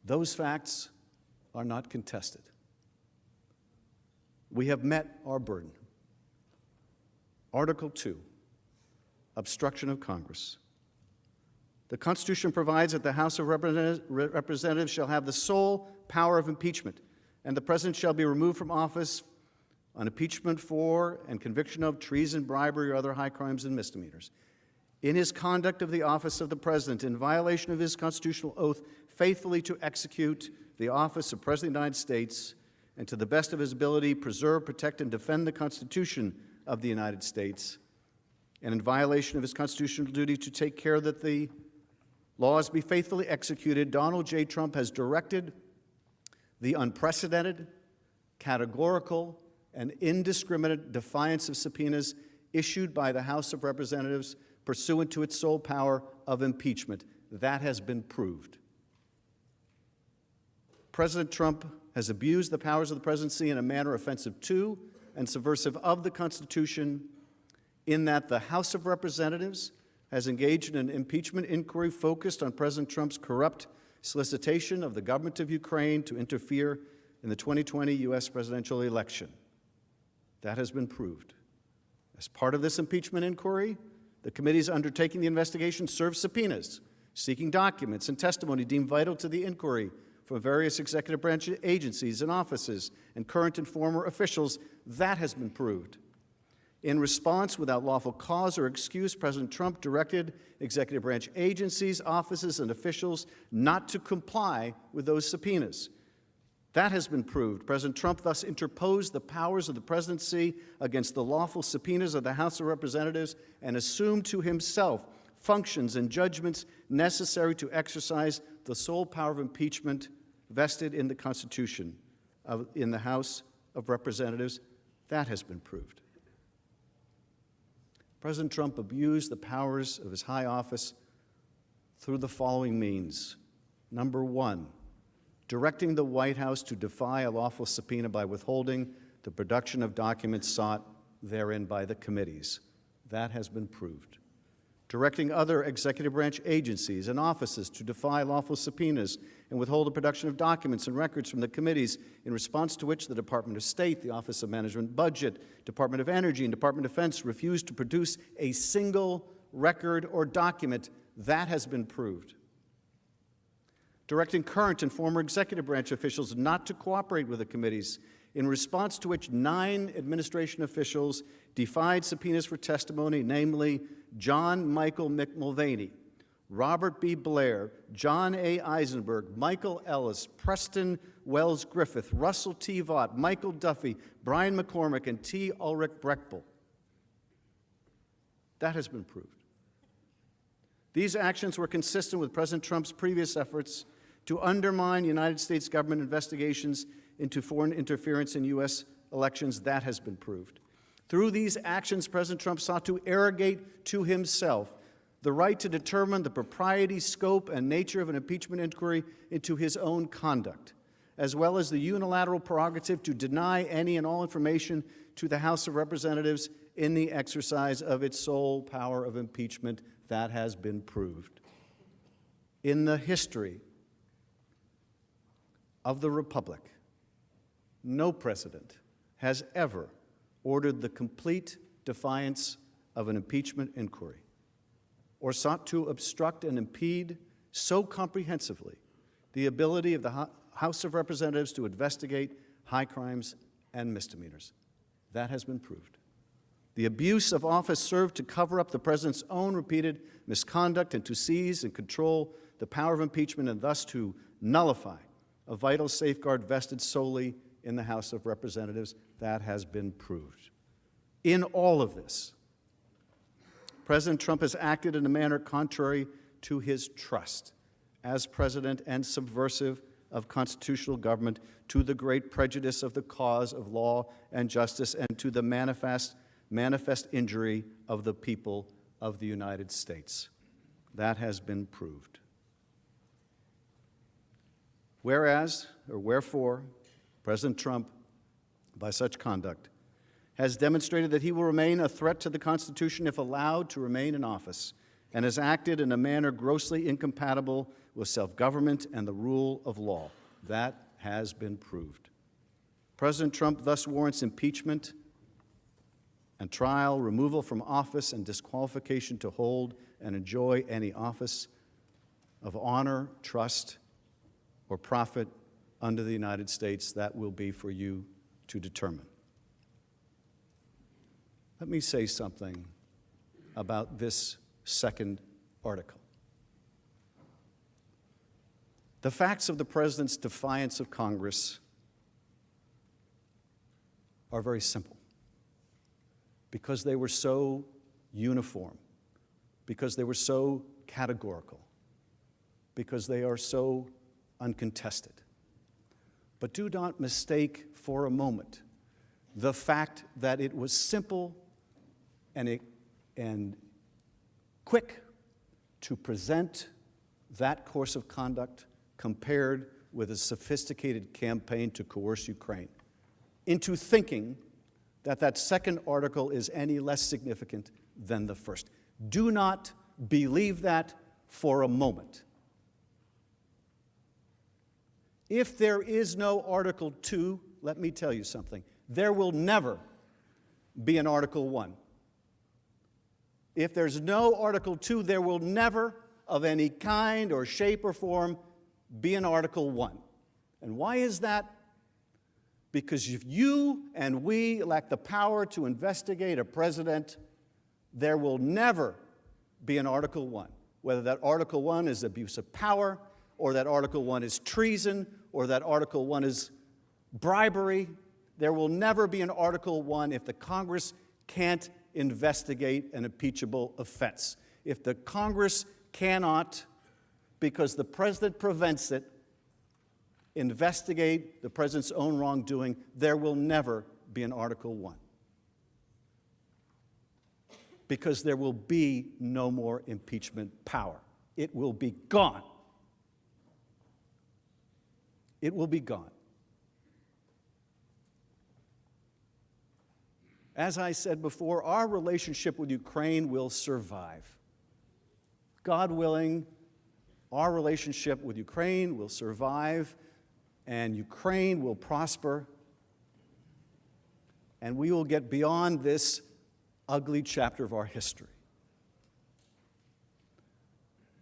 Those facts are not contested. We have met our burden. Article 2, obstruction of Congress. The Constitution provides that the House of Representatives shall have the sole power of impeachment, and the President shall be removed from office on impeachment for and conviction of treason, bribery, or other high crimes and misdemeanors. In his conduct of the office of the President, in violation of his constitutional oath, faithfully to execute the office of President of the United States, and to the best of his ability, preserve, protect, and defend the Constitution of the United States, and in violation of his constitutional duty to take care that the laws be faithfully executed, Donald J. Trump has directed the unprecedented, categorical, and indiscriminate defiance of subpoenas issued by the House of Representatives pursuant to its sole power of impeachment. That has been proved. President Trump has abused the powers of the presidency in a manner offensive to and subversive of the Constitution, in that the House of Representatives has engaged in an impeachment inquiry focused on President Trump's corrupt solicitation of the government of Ukraine to interfere in the 2020 U.S. presidential election. That has been proved. As part of this impeachment inquiry, the committees undertaking the investigation served subpoenas, seeking documents and testimony deemed vital to the inquiry from various executive branch agencies and offices and current and former officials. That has been proved. In response, without lawful cause or excuse, President Trump directed executive branch agencies, offices, and officials not to comply with those subpoenas. That has been proved. President Trump thus interposed the powers of the presidency against the lawful subpoenas of the House of Representatives and assumed to himself functions and judgments necessary to exercise the sole power of impeachment vested in the Constitution in the House of Representatives. That has been proved. President Trump abused the powers of his high office through the following means. Number one, directing the White House to defy a lawful subpoena by withholding the production of documents sought therein by the committees. That has been proved. Directing other executive branch agencies and offices to defy lawful subpoenas and withhold the production of documents and records from the committees, in response to which the Department of State, the Office of Management Budget, Department of Energy, and Department of Defense refused to produce a single record or document. That has been proved. Directing current and former executive branch officials not to cooperate with the committees, in response to which 9 administration officials defied subpoenas for testimony, namely John Michael McMulvaney, Robert B. Blair, John A. Eisenberg, Michael Ellis, Preston Wells Griffith, Russell T. Vaught, Michael Duffy, Brian McCormick, and T. Ulrich Brechbuhl. That has been proved. These actions were consistent with President Trump's previous efforts to undermine United States government investigations into foreign interference in U.S. elections. That has been proved. Through these actions, President Trump sought to arrogate to himself the right to determine the propriety, scope, and nature of an impeachment inquiry into his own conduct, as well as the unilateral prerogative to deny any and all information to the House of Representatives in the exercise of its sole power of impeachment. That has been proved. In the history of the Republic, no president has ever ordered the complete defiance of an impeachment inquiry or sought to obstruct and impede so comprehensively the ability of the House of Representatives to investigate high crimes and misdemeanors. That has been proved. The abuse of office served to cover up the president's own repeated misconduct and to seize and control the power of impeachment and thus to nullify a vital safeguard vested solely in the House of Representatives. That has been proved. In all of this, President Trump has acted in a manner contrary to his trust as president and subversive of constitutional government, to the great prejudice of the cause of law and justice, and to the manifest injury of the people of the United States. That has been proved. Wherefore, President Trump, by such conduct, has demonstrated that he will remain a threat to the Constitution if allowed to remain in office, and has acted in a manner grossly incompatible with self-government and the rule of law. That has been proved. President Trump thus warrants impeachment and trial, removal from office, and disqualification to hold and enjoy any office of honor, trust, or profit under the United States. That will be for you to determine. Let me say something about this second article. The facts of the President's defiance of Congress are very simple because they were so uniform, because they were so categorical, because they are so uncontested. But do not mistake for a moment the fact that it was simple and quick to present that course of conduct compared with a sophisticated campaign to coerce Ukraine into thinking that that second article is any less significant than the first. Do not believe that for a moment. If there is no Article 2, let me tell you something. There will never be an Article 1. If there's no Article 2, there will never, of any kind or shape or form, be an Article 1. And why is that? Because if you and we lack the power to investigate a president, there will never be an Article 1. Whether that Article 1 is abuse of power, or that Article 1 is treason, or that Article 1 is bribery, there will never be an Article 1 if the Congress can't investigate an impeachable offense. If the Congress cannot, because the President prevents it, investigate the President's own wrongdoing, there will never be an Article 1. Because there will be no more impeachment power. It will be gone. It will be gone. As I said before, our relationship with Ukraine will survive. God willing, our relationship with Ukraine will survive, and Ukraine will prosper, and we will get beyond this ugly chapter of our history.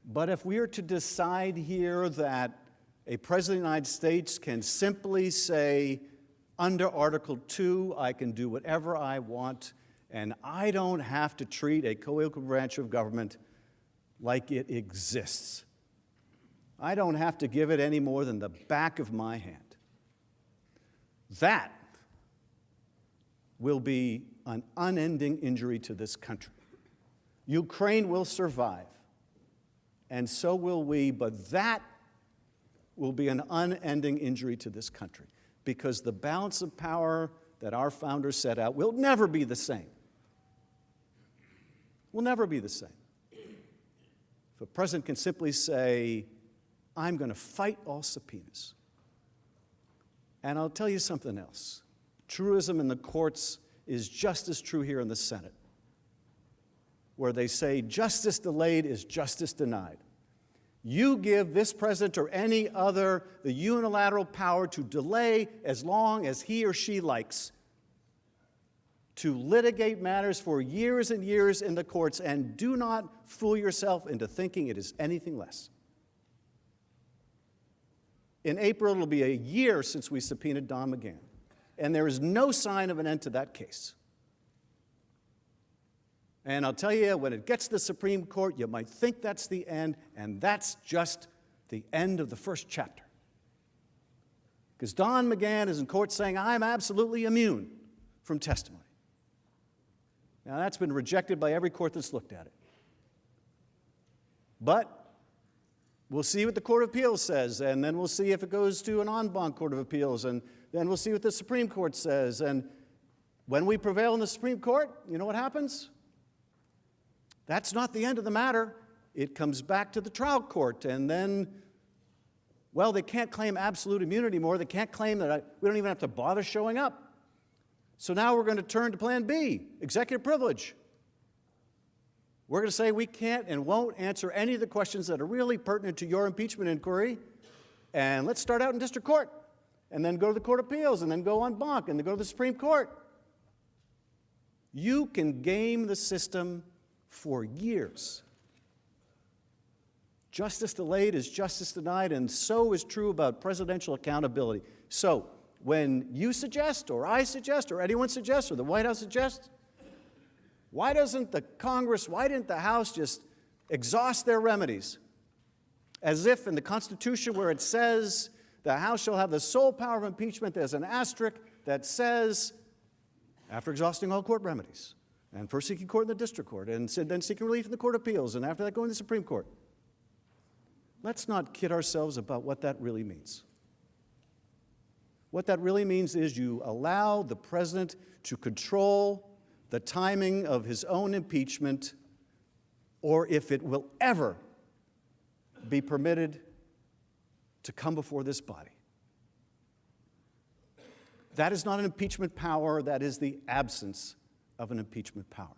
But if we are to decide here that a President of the United States can simply say, under Article 2, I can do whatever I want, and I don't have to treat a co-equal branch of government like it exists. I don't have to give it any more than the back of my hand. That will be an unending injury to this country. Ukraine will survive, and so will we, but that will be an unending injury to this country, because the balance of power that our founders set out will never be the same. Will never be the same. If a president can simply say, I'm going to fight all subpoenas. And I'll tell you something else. Truism in the courts is just as true here in the Senate, where they say justice delayed is justice denied. You give this president or any other the unilateral power to delay as long as he or she likes, to litigate matters for years and years in the courts, and do not fool yourself into thinking it is anything less. In April, it'll be a year since we subpoenaed Don McGahn, and there is no sign of an end to that case. And I'll tell you, when it gets to the Supreme Court, you might think that's the end, and that's just the end of the first chapter. Because Don McGahn is in court saying, I'm absolutely immune from testimony. Now, that's been rejected by every court that's looked at it. But we'll see what the Court of Appeals says, and then we'll see if it goes to an en banc Court of Appeals, and then we'll see what the Supreme Court says. And when we prevail in the Supreme Court, you know what happens? That's not the end of the matter. It comes back to the trial court, and then, well, they can't claim absolute immunity anymore. They can't claim that we don't even have to bother showing up. So now we're going to turn to Plan B, executive privilege. We're going to say we can't and won't answer any of the questions that are really pertinent to your impeachment inquiry, and let's start out in district court, and then go to the Court of Appeals, and then go en banc, and then go to the Supreme Court. You can game the system for years. Justice delayed is justice denied, and so is true about presidential accountability. So when you suggest, or I suggest, or anyone suggests, or the White House suggests, why doesn't the Congress, why didn't the House just exhaust their remedies? As if in the Constitution where it says the House shall have the sole power of impeachment, there's an asterisk that says, after exhausting all court remedies, and first seeking court in the district court, and then seeking relief in the Court of Appeals, and after that going to the Supreme Court. Let's not kid ourselves about what that really means. What that really means is you allow the president to control the timing of his own impeachment, or if it will ever be permitted to come before this body. That is not an impeachment power, that is the absence of an impeachment power.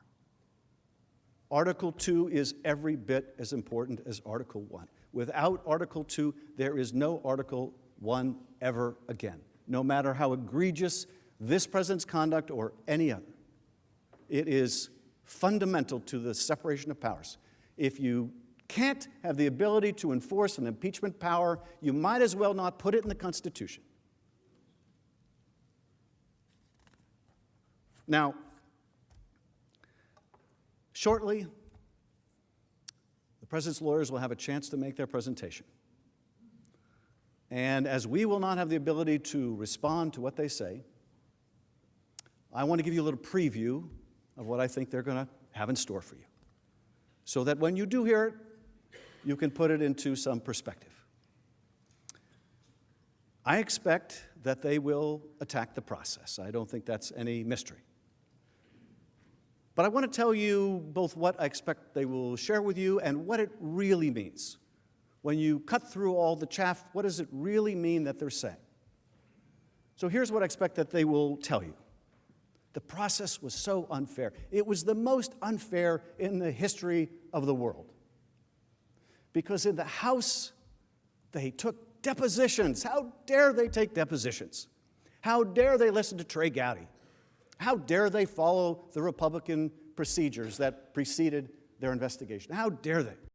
Article 2 is every bit as important as Article 1. Without Article 2, there is no Article 1 ever again, no matter how egregious this president's conduct or any other. It is fundamental to the separation of powers. If you can't have the ability to enforce an impeachment power, you might as well not put it in the Constitution. Now, shortly, the president's lawyers will have a chance to make their presentation. And as we will not have the ability to respond to what they say, I want to give you a little preview of what I think they're going to have in store for you, so that when you do hear it, you can put it into some perspective. I expect that they will attack the process. I don't think that's any mystery. But I want to tell you both what I expect they will share with you and what it really means. When you cut through all the chaff, what does it really mean that they're saying? So here's what I expect that they will tell you. The process was so unfair. It was the most unfair in the history of the world. Because in the House, they took depositions. How dare they take depositions? How dare they listen to Trey Gowdy? How dare they follow the Republican procedures that preceded their investigation? How dare they?